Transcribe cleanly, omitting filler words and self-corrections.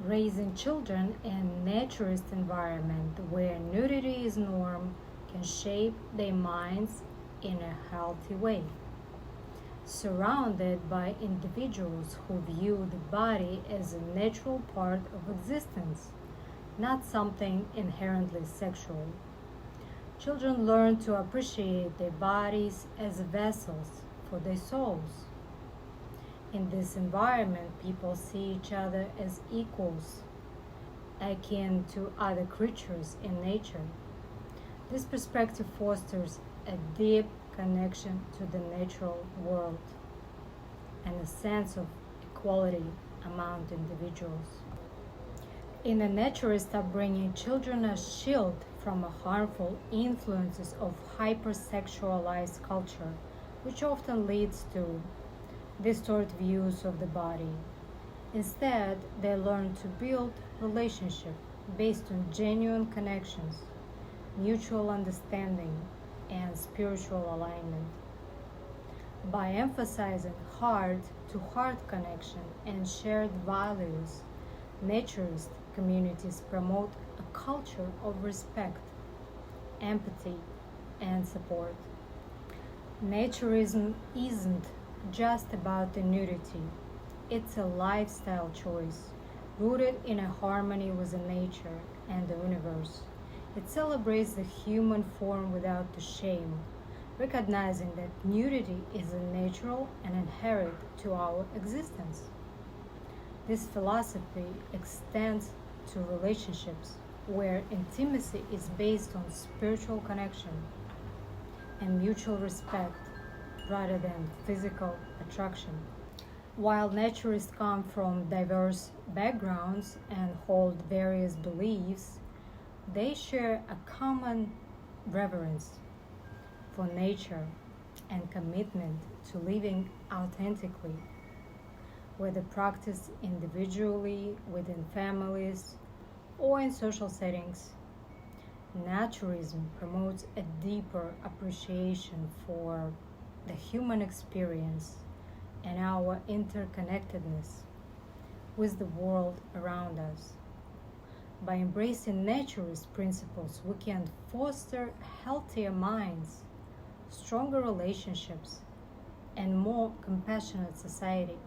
Raising children in a naturist environment where nudity is norm can shape their minds in a healthy way. Surrounded by individuals who view the body as a natural part of existence, not something inherently sexual. Children learn to appreciate their bodies as vessels for their souls. In this environment, people see each other as equals, akin to other creatures in nature. This perspective fosters a deep connection to the natural world and a sense of equality among individuals. In a naturist upbringing, children are shielded from harmful influences of hypersexualized culture, which often leads to distorted views of the body. Instead, they learn to build relationships based on genuine connections, mutual understanding, and spiritual alignment. By emphasizing heart-to-heart connection and shared values, naturist communities promote a culture of respect, empathy, and support. Naturism isn't just about the nudity, it's a lifestyle choice rooted in a harmony with the nature and the universe. It celebrates the human form without the shame, recognizing that nudity is a natural and inherent to our existence. This philosophy extends to relationships where intimacy is based on spiritual connection and mutual respect rather than physical attraction. While naturists come from diverse backgrounds and hold various beliefs, they share a common reverence for nature and commitment to living authentically, whether practiced individually, within families, or in social settings. Naturism promotes a deeper appreciation for the human experience and our interconnectedness with the world around us. By embracing naturist principles, we can foster healthier minds, stronger relationships, and more compassionate society